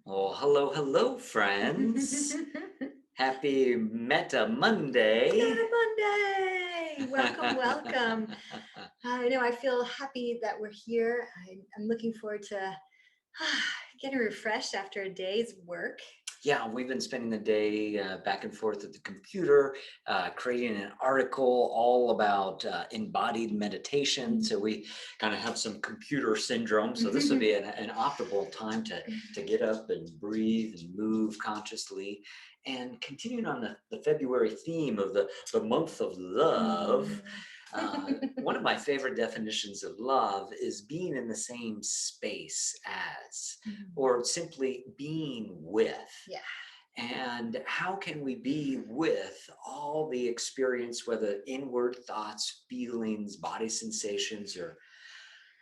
Well, hello, hello, friends. Happy Metta Monday. Meta Monday! Welcome, welcome. I know I feel happy that we're here. I'm looking forward to getting refreshed after a day's work. Yeah, we've been spending the day back and forth at the computer, creating an article all about embodied meditation. So we kind of have some computer syndrome. So this would be an optimal time to get up and breathe and move consciously. And continuing on the February theme of the month of love, one of my favorite definitions of love is being in the same space as, or simply being with. Yeah. And how can we be with all the experience, whether inward thoughts, feelings, body sensations, or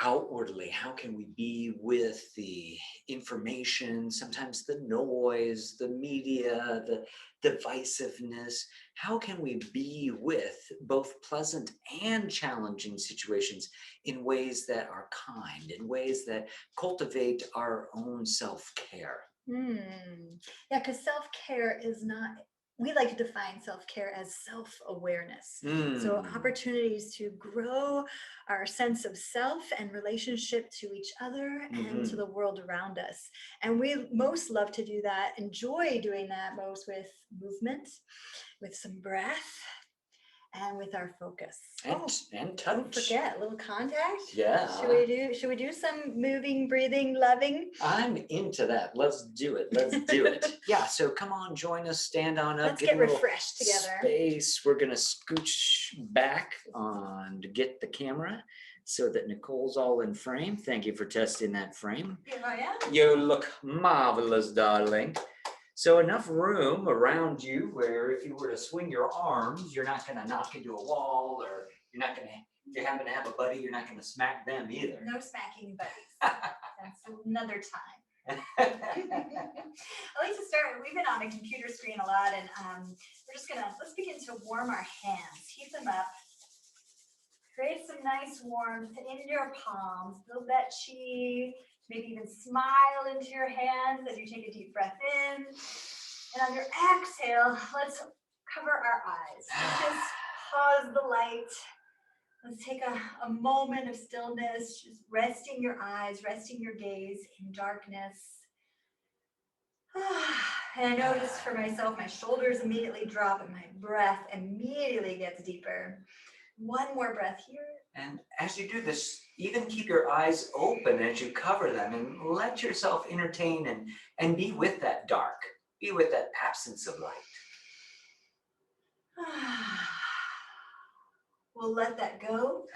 outwardly? How can we be with the information, sometimes the noise, the media, the divisiveness? How can we be with both pleasant and challenging situations in ways that are kind, in ways that cultivate our own self-care? Yeah, because self-care is not, we like to define self-care as self-awareness. So Mm. opportunities to grow our sense of self and relationship to each other and to Mhm. the world around us. And we most love to do that, enjoy doing that most with movement, with some breath, and with our focus. And Don't touch. forget a little contact. Yeah. Should we do some moving, breathing, loving? I'm into that. Let's do it. Let's do it. Yeah, so come on, join us, stand on up, Let's get a get little refreshed together. space. We're going to scooch back on to get the camera so that Nicole's all in frame. Thank you for testing that frame. Here I am. You look marvelous, darling. So enough room around you where if you were to swing your arms, you're not going to knock into a wall, or you're not going to, if you happen to have a buddy, you're not going to smack them either. No smacking buddies. That's another time. I like to start, we've been on a computer screen a lot, and let's begin to warm our hands. Heat them up. Create some nice warmth in your palms. Build that chi. Maybe even smile into your hands as you take a deep breath in. And on your exhale, let's cover our eyes. Just pause the light. Let's take a moment of stillness, just resting your eyes, resting your gaze in darkness. And I notice for myself, my shoulders immediately drop and my breath immediately gets deeper. One more breath here. And as you do this, even keep your eyes open as you cover them and let yourself entertain and be with that dark, be with that absence of light. We'll let that go.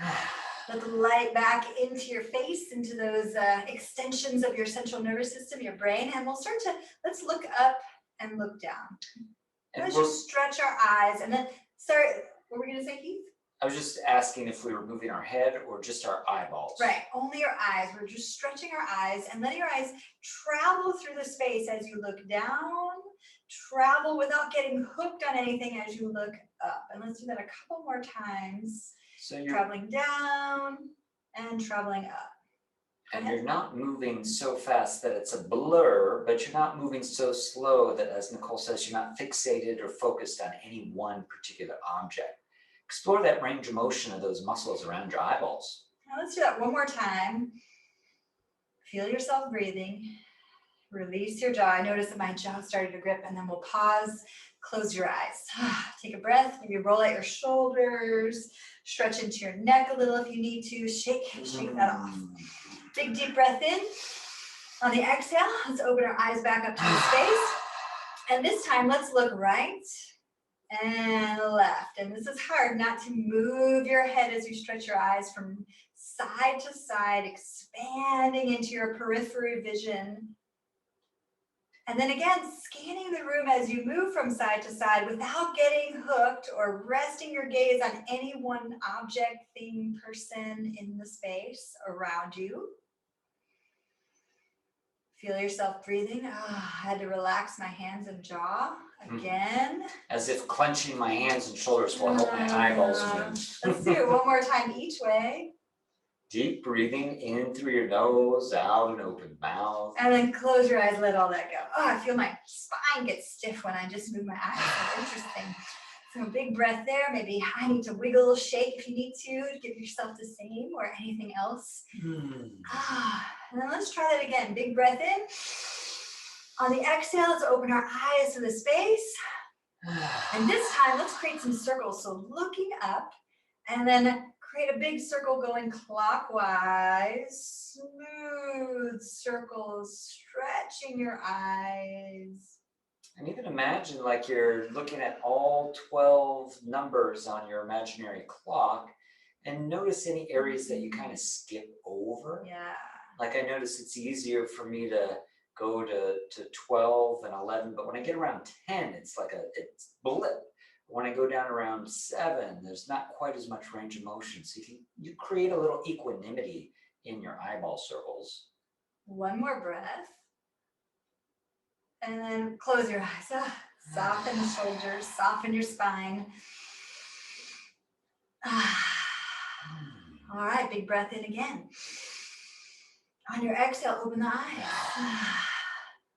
Let the light back into your face, into those extensions of your central nervous system, your brain, and let's look up and look down. And let's just stretch our eyes and then start, what were we going to say, Keith? I was just asking if we were moving our head or just our eyeballs. Right, only your eyes. We're just stretching our eyes and letting your eyes travel through the space as you look down, travel without getting hooked on anything as you look up. And let's do that a couple more times. So you're traveling down and traveling up. And you're not moving so fast that it's a blur, but you're not moving so slow that, as Nicole says, you're not fixated or focused on any one particular object. Explore that range of motion of those muscles around your eyeballs. Now let's do that one more time. Feel yourself breathing. Release your jaw. I notice that my jaw started to grip, and then we'll pause, close your eyes. Take a breath, maybe roll out your shoulders, stretch into your neck a little if you need to, shake that off. Big deep breath in. On the exhale, let's open our eyes back up to the space. And this time, let's look right and left. And this is hard not to move your head as you stretch your eyes from side to side, expanding into your periphery vision. And then again, scanning the room as you move from side to side without getting hooked or resting your gaze on any one object, thing, person in the space around you. Feel yourself breathing. I had to relax my hands and jaw again. As if clenching my hands and shoulders will help my eyeballs move. Let's do it one more time each way. Deep breathing in through your nose, out an open mouth. And then close your eyes, let all that go. Oh, I feel my spine get stiff when I just move my eyes. So interesting. So big breath there. Maybe I need to wiggle, shake if you need to give yourself the same or anything else. And then let's try that again. Big breath in. On the exhale, let's open our eyes to the space. And this time, let's create some circles. So looking up, and then create a big circle going clockwise. Smooth circles, stretching your eyes. And even imagine like you're looking at all 12 numbers on your imaginary clock and notice any areas that you kind of skip over. Yeah. Like I notice it's easier for me to go to 12 and 11, but when I get around 10, it's like it's blip. When I go down around 7, there's not quite as much range of motion. So you create a little equanimity in your eyeball circles. One more breath. And then close your eyes. Soften the shoulders, soften your spine. All right, big breath in again. On your exhale, open the eyes.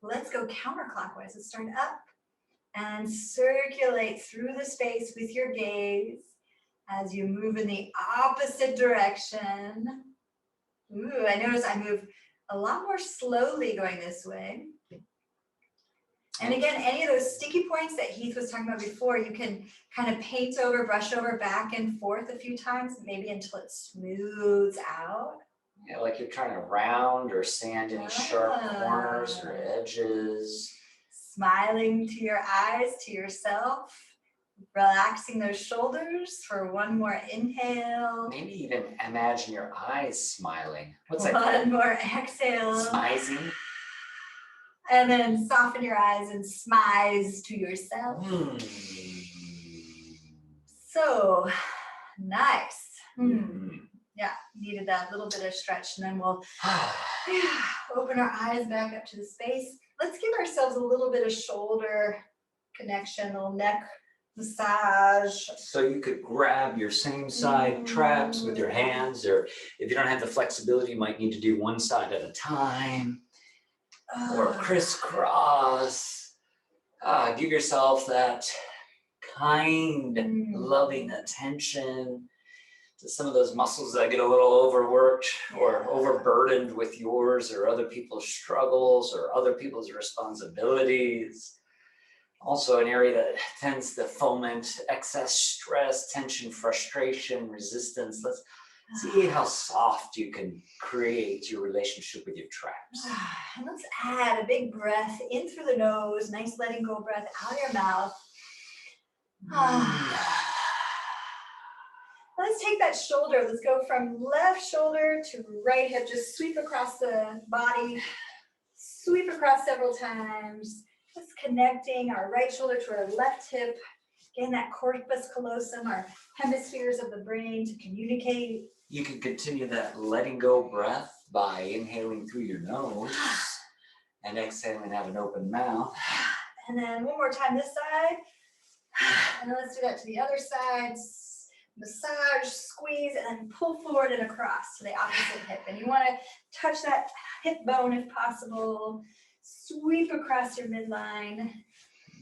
Let's go counterclockwise. Let's start up and circulate through the space with your gaze as you move in the opposite direction. Ooh, I notice I move a lot more slowly going this way. And again, any of those sticky points that Heath was talking about before, you can kind of paint over, brush over, back and forth a few times, maybe until it smooths out. Yeah, like you're trying to round or sand any sharp corners or edges. Smiling to your eyes, to yourself. Relaxing those shoulders for one more inhale. Maybe even imagine your eyes smiling. What's that called? One more exhale. Smizing. And then soften your eyes and smize to yourself. So nice. Yeah, needed that little bit of stretch, and then we'll open our eyes back up to the space. Let's give ourselves a little bit of shoulder connection, a little neck massage. So you could grab your same side traps with your hands, or if you don't have the flexibility, you might need to do one side at a time, or crisscross. Give yourself that kind, loving attention to some of those muscles that get a little overworked or overburdened with yours or other people's struggles or other people's responsibilities. Also an area that tends to foment excess stress, tension, frustration, resistance. Let's see how soft you can create your relationship with your traps. And let's add a big breath in through the nose, nice letting go breath out of your mouth. Let's take that shoulder. Let's go from left shoulder to right hip. Just sweep across the body. Sweep across several times. Just connecting our right shoulder to our left hip. Again, that corpus callosum, our hemispheres of the brain to communicate. You can continue that letting go breath by inhaling through your nose and exhaling out an open mouth. And then one more time this side. And then let's do that to the other side. Massage, squeeze, and then pull forward and across to the opposite hip. And you want to touch that hip bone if possible. Sweep across your midline.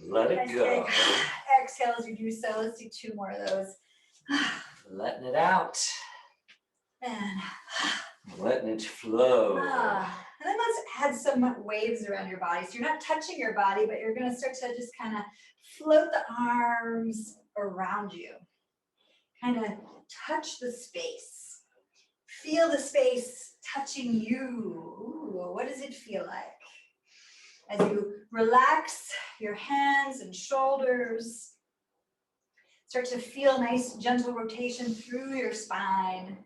Let it go. Exhale as you do so. Let's do 2 more of those. Letting it out. And letting it flow. And then let's add some waves around your body. So you're not touching your body, but you're going to start to just kind of float the arms around you. Kind of touch the space. Feel the space touching you. Ooh, what does it feel like? As you relax your hands and shoulders, start to feel nice, gentle rotation through your spine.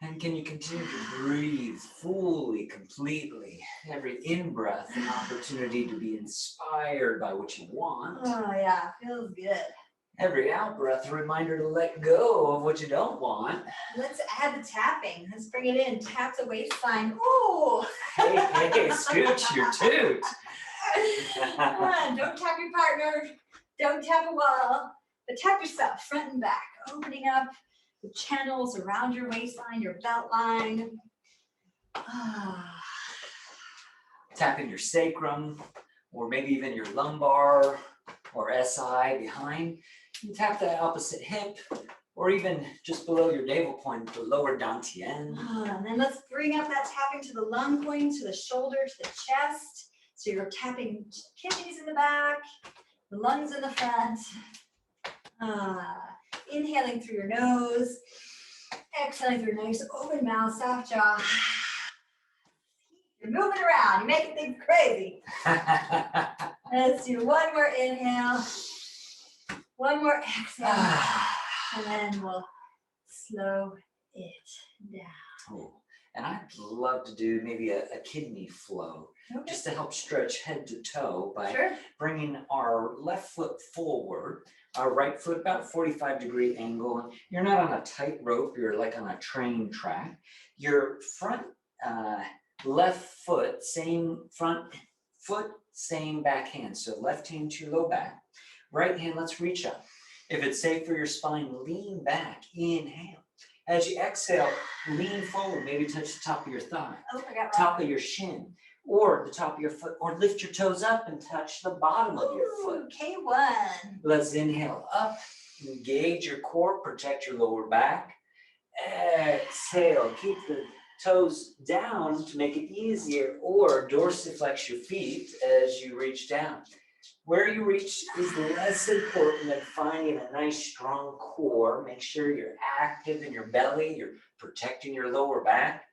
And can you continue to breathe fully, completely? Every in-breath, an opportunity to be inspired by what you want. Oh yeah, feels good. Every out-breath, a reminder to let go of what you don't want. Let's add the tapping. Let's bring it in. Tap the waistline. Ooh. Hey, scoot your toot. Don't tap your partner. Don't tap a wall. But tap yourself, front and back. Opening up the channels around your waistline, your belt line. Ah. Tapping your sacrum, or maybe even your lumbar or SI behind. You tap the opposite hip, or even just below your navel point, the lower dantian. And then let's bring up that tapping to the lung point, to the shoulder, to the chest. So you're tapping kidneys in the back, the lungs in the front. Inhaling through your nose, exhaling through your nice open mouth, soft jaw. You're moving around, you're making things crazy. Let's do one more inhale, one more exhale, and then we'll slow it down. Oh, and I'd love to do maybe a kidney flow, just to help stretch head to toe by bringing our left foot forward, our right foot about 45-degree angle. And you're not on a tight rope, you're like on a train track. Your front left foot, same front foot, same back hand. So left hand to your low back, right hand, let's reach up. If it's safe for your spine, lean back, inhale. As you exhale, lean forward, maybe touch the top of your thigh, top of your shin, or the top of your foot, or lift your toes up and touch the bottom of your foot. K1. Let's inhale up, engage your core, protect your lower back. Exhale, keep the toes down to make it easier, or dorsiflex your feet as you reach down. Where you reach is less important than finding a nice strong core. Make sure you're active in your belly, you're protecting your lower back.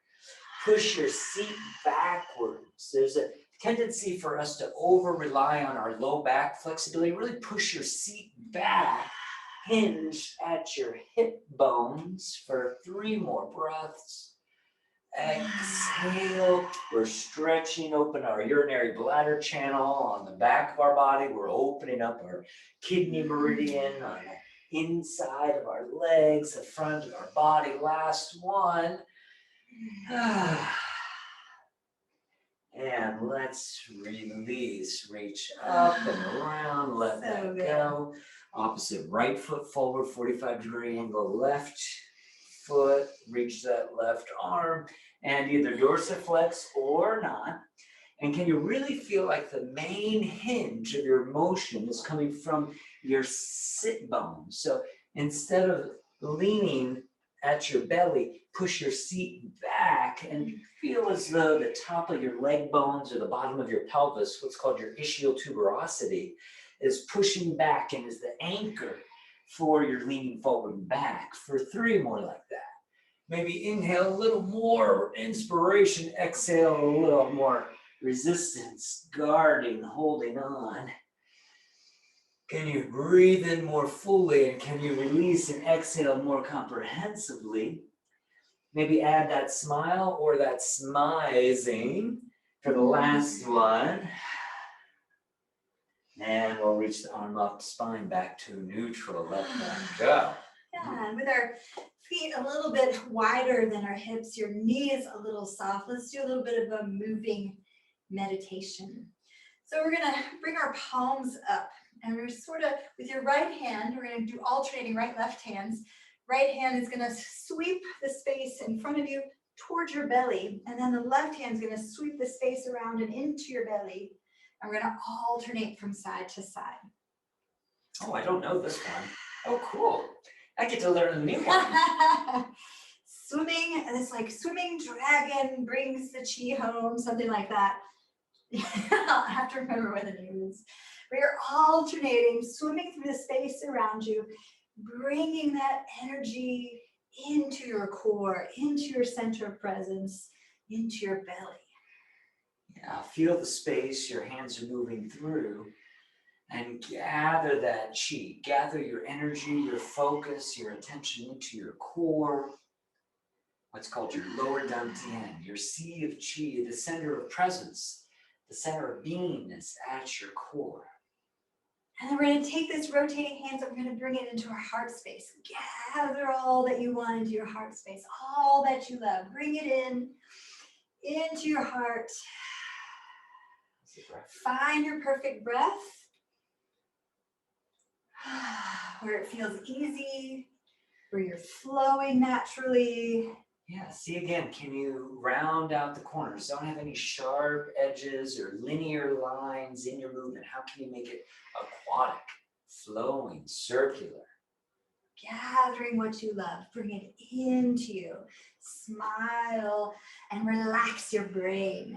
Push your seat backwards. There's a tendency for us to over-rely on our low back flexibility. Really push your seat back. Hinge at your hip bones for 3 more breaths. Exhale, we're stretching open our urinary bladder channel on the back of our body. We're opening up our kidney meridian on the inside of our legs, the front of our body. Last one. And let's release, reach up and around, let that go. Opposite right foot forward, 45-degree angle, left foot, reach that left arm, and either dorsiflex or not. And can you really feel like the main hinge of your motion is coming from your sit bones? So instead of leaning at your belly, push your seat back and feel as though the top of your leg bones or the bottom of your pelvis, what's called your ischial tuberosity, is pushing back and is the anchor for your leaning forward and back. For 3 more like that. Maybe inhale a little more inspiration, exhale a little more resistance, guarding, holding on. Can you breathe in more fully, and can you release and exhale more comprehensively? Maybe add that smile or that smizing for the last one. And we'll reach the arm up, spine back to neutral, let that go. Yeah, and with our feet a little bit wider than our hips, your knees a little soft. Let's do a little bit of a moving meditation. So we're gonna bring our palms up, and we're sort of, with your right hand, we're gonna do alternating right, left hands. Right hand is gonna sweep the space in front of you towards your belly, and then the left hand is gonna sweep the space around and into your belly. And we're gonna alternate from side to side. Oh, I don't know this one. Oh, cool. I get to learn a new one. Swimming, and it's like swimming dragon brings the chi home, something like that. I'll have to remember what the name is. Where you're alternating, swimming through the space around you, bringing that energy into your core, into your center of presence, into your belly. Yeah, feel the space your hands are moving through, and gather that chi, gather your energy, your focus, your attention into your core, what's called your lower dantian, your sea of chi, the center of presence, the center of beingness at your core. And then we're going to take this rotating hands and we're going to bring it into our heart space. Gather all that you want into your heart space, all that you love. Bring it in, into your heart. Find your perfect breath, where it feels easy, where you're flowing naturally. Yeah, see again, can you round out the corners? Don't have any sharp edges or linear lines in your movement. How can you make it aquatic, flowing, circular? Gathering what you love, bring it into you. Smile and relax your brain.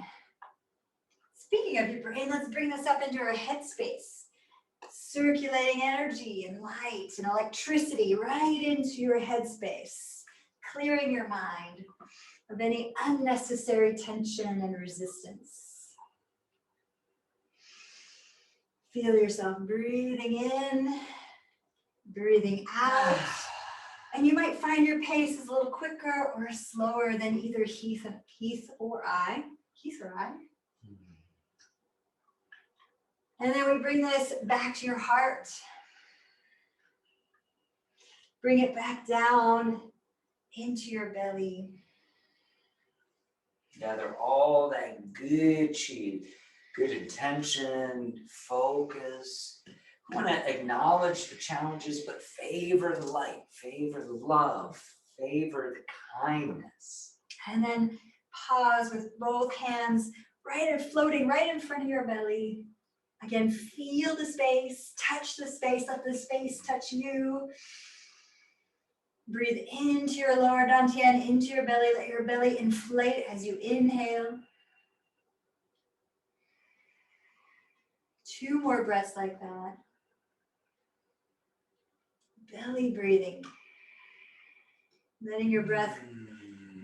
Speaking of your brain, let's bring this up into our headspace. Circulating energy and light and electricity right into your headspace, clearing your mind of any unnecessary tension and resistance. Feel yourself breathing in, breathing out. And you might find your pace is a little quicker or slower than either Heath or I. And then we bring this back to your heart. Bring it back down into your belly. Gather all that good chi, good intention, focus. We want to acknowledge the challenges, but favor the light, favor the love, favor the kindness. And then pause with both hands floating right in front of your belly. Again, feel the space, touch the space, let the space touch you. Breathe into your lower dantian, into your belly. Let your belly inflate as you inhale. 2 more breaths like that. Belly breathing. Letting your breath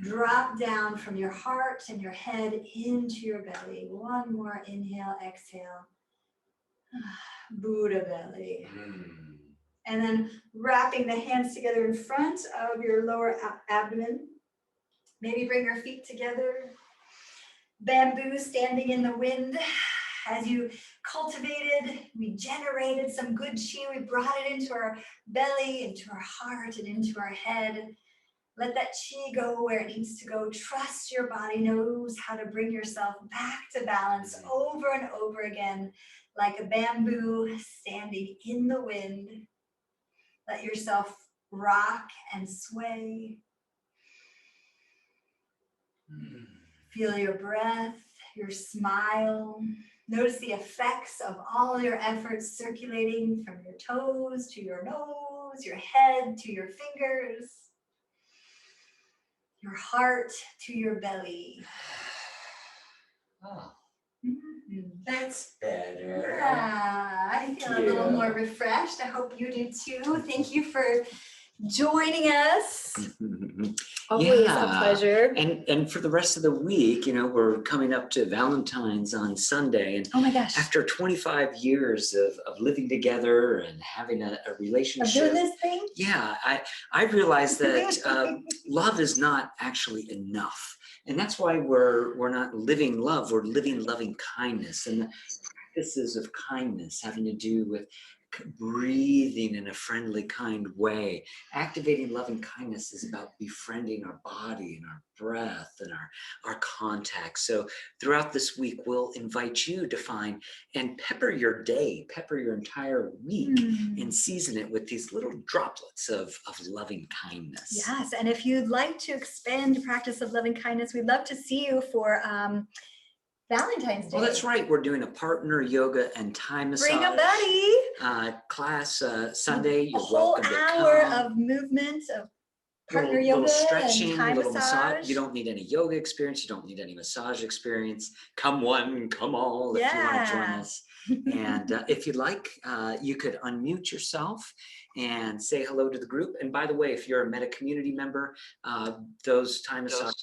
drop down from your heart and your head into your belly. 1 more inhale, exhale. Buddha belly. And then wrapping the hands together in front of your lower abdomen. Maybe bring your feet together. Bamboo standing in the wind. As you cultivated, regenerated some good chi, we brought it into our belly, into our heart, and into our head. Let that chi go where it needs to go. Trust your body knows how to bring yourself back to balance over and over again, like a bamboo standing in the wind. Let yourself rock and sway. Feel your breath, your smile. Notice the effects of all your efforts circulating from your toes to your nose, your head to your fingers, your heart to your belly. Oh, that's better. Yeah, I feel a little more refreshed. I hope you do too. Thank you for joining us. Always a pleasure. And for the rest of the week, we're coming up to Valentine's on Sunday. And oh my gosh. After 25 years of living together and having a relationship. Of doing this thing? Yeah, I realized that love is not actually enough. And that's why we're not living love, we're living loving kindness. And the practices of kindness having to do with breathing in a friendly, kind way. Activating loving kindness is about befriending our body and our breath and our contact. So throughout this week, we'll invite you to find and pepper your day, pepper your entire week, and season it with these little droplets of loving kindness. Yes, and if you'd like to expand the practice of loving kindness, we'd love to see you for Valentine's Day. Well, that's right. We're doing a partner yoga and Thai massage. Bring a buddy. Class Sunday. You're a whole welcome to hour come. of movement of partner yoga little stretching, and Thai little massage. You don't need any yoga experience. You don't need any massage experience. Come one, come all if you want to join us. And if you'd like, you could unmute yourself and say hello to the group. And by the way, if you're a Metta community member, those Thai massage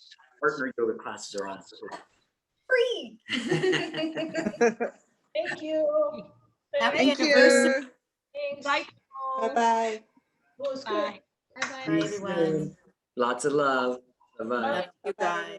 partner yoga classes are on free. Thank you. Thank you. Thanks. Bye. Bye-bye. Bye. Bye, everyone. Lots of love. Bye-bye. Bye-bye, everybody.